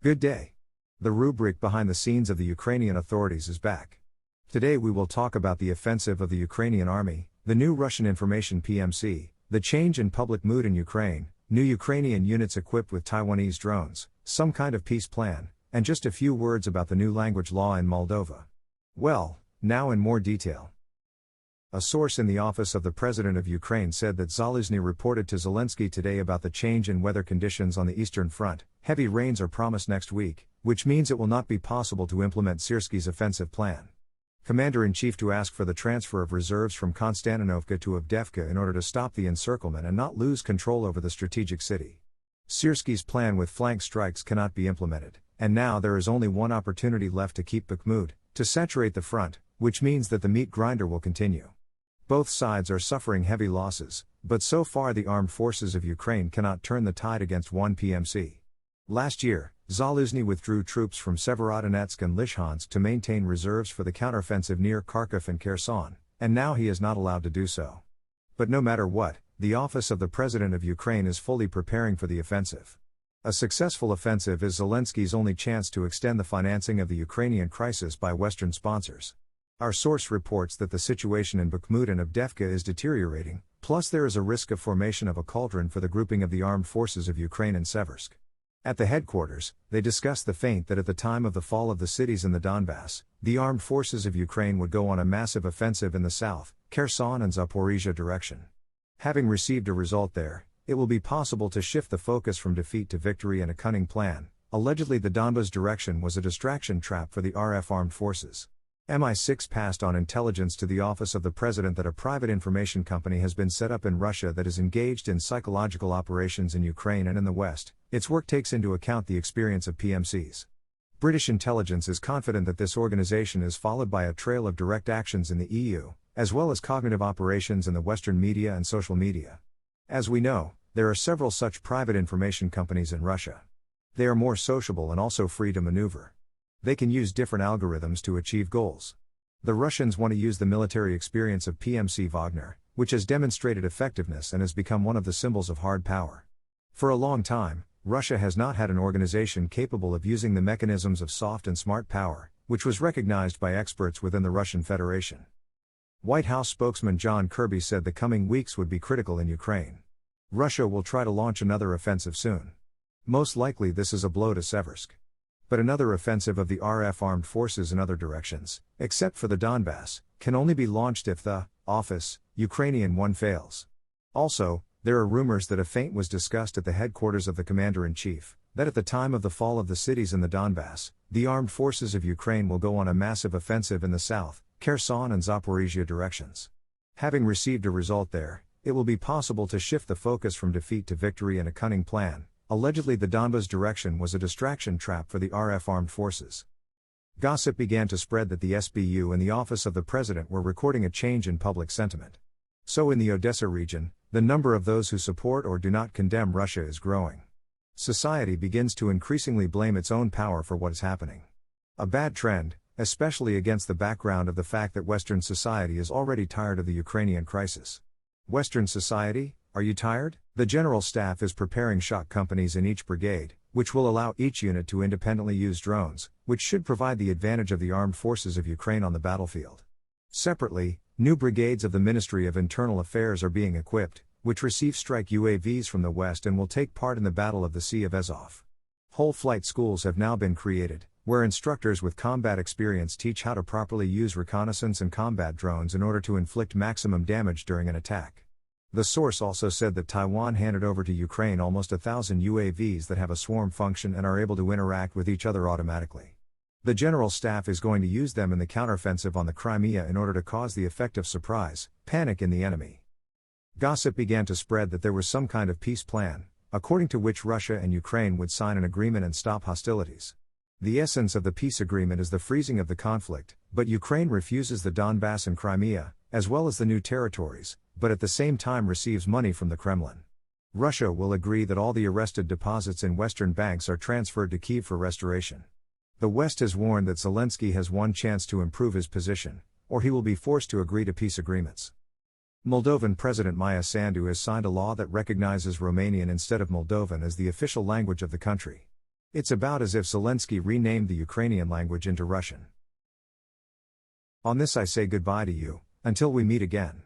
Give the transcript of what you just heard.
Good day. The rubric behind the scenes of the Ukrainian authorities is back. Today we will talk about the offensive of the Ukrainian army, the new Russian information PMC, the change in public mood in Ukraine, new Ukrainian units equipped with Taiwanese drones, some kind of peace plan, and just a few words about the new language law in Moldova. Well, now in more detail. A source in the office of the President of Ukraine said that Zelensky reported to Zelensky today about the change in weather conditions on the Eastern Front. Heavy rains are promised next week, which means it will not be possible to implement Syrskyi's offensive plan. Commander-in-Chief to ask for the transfer of reserves from Konstantinovka to Avdiivka in order to stop the encirclement and not lose control over the strategic city. Syrskyi's plan with flank strikes cannot be implemented, and now there is only one opportunity left to keep Bakhmut, to saturate the front, which means that the meat grinder will continue. Both sides are suffering heavy losses, but so far the armed forces of Ukraine cannot turn the tide against one PMC. Last year, Zelensky withdrew troops from Severodonetsk and Lysychansk to maintain reserves for the counteroffensive near Kharkiv and Kherson, and now he is not allowed to do so. But no matter what, the office of the President of Ukraine is fully preparing for the offensive. A successful offensive is Zelensky's only chance to extend the financing of the Ukrainian crisis by Western sponsors. Our source reports that the situation in Bakhmut and Avdiivka is deteriorating, plus there is a risk of formation of a cauldron for the grouping of the armed forces of Ukraine in Seversk. At the headquarters, they discussed the feint that at the time of the fall of the cities in the Donbass, the armed forces of Ukraine would go on a massive offensive in the south, Kherson and Zaporizhia direction. Having received a result there, it will be possible to shift the focus from defeat to victory in a cunning plan. Allegedly the Donbas direction was a distraction trap for the RF armed forces. MI6 passed on intelligence to the office of the President that a private information company has been set up in Russia that is engaged in psychological operations in Ukraine and in the West. Its work takes into account the experience of PMCs. British intelligence is confident that this organization is followed by a trail of direct actions in the EU, as well as cognitive operations in the Western media and social media. As we know, there are several such private information companies in Russia. They are more sociable and also free to maneuver. They can use different algorithms to achieve goals. The Russians want to use the military experience of PMC Wagner, which has demonstrated effectiveness and has become one of the symbols of hard power. For a long time, Russia has not had an organization capable of using the mechanisms of soft and smart power, which was recognized by experts within the Russian Federation. White House spokesman John Kirby said the coming weeks would be critical in Ukraine. Russia will try to launch another offensive soon. Most likely this is a blow to Seversk. But another offensive of the RF armed forces in other directions, except for the Donbass, can only be launched if the Ukrainian one fails. Also, there are rumors that a feint was discussed at the headquarters of the Commander-in-Chief, that at the time of the fall of the cities in the Donbass, the armed forces of Ukraine will go on a massive offensive in the south, Kherson and Zaporizhia directions. Having received a result there, it will be possible to shift the focus from defeat to victory in a cunning plan. Allegedly the Donbas direction was a distraction trap for the RF armed forces. Gossip began to spread that the SBU and the office of the President were recording a change in public sentiment. So in the Odessa region, the number of those who support or do not condemn Russia is growing. Society begins to increasingly blame its own power for what is happening. A bad trend, especially against the background of the fact that Western society is already tired of the Ukrainian crisis. Western society, are you tired? The General Staff is preparing shock companies in each brigade, which will allow each unit to independently use drones, which should provide the advantage of the armed forces of Ukraine on the battlefield. Separately, new brigades of the Ministry of Internal Affairs are being equipped, which receive strike UAVs from the West and will take part in the Battle of the Sea of Azov. Whole flight schools have now been created, where instructors with combat experience teach how to properly use reconnaissance and combat drones in order to inflict maximum damage during an attack. The source also said that Taiwan handed over to Ukraine almost 1,000 UAVs that have a swarm function and are able to interact with each other automatically. The General Staff is going to use them in the counteroffensive on the Crimea in order to cause the effect of surprise, panic in the enemy. Gossip began to spread that there was some kind of peace plan, according to which Russia and Ukraine would sign an agreement and stop hostilities. The essence of the peace agreement is the freezing of the conflict, but Ukraine refuses the Donbass and Crimea, as well as the new territories, but at the same time receives money from the Kremlin. Russia will agree that all the arrested deposits in Western banks are transferred to Kyiv for restoration. The West has warned that Zelensky has one chance to improve his position, or he will be forced to agree to peace agreements. Moldovan President Maia Sandu has signed a law that recognizes Romanian instead of Moldovan as the official language of the country. It's about as if Zelensky renamed the Ukrainian language into Russian. On this I say goodbye to you, until we meet again.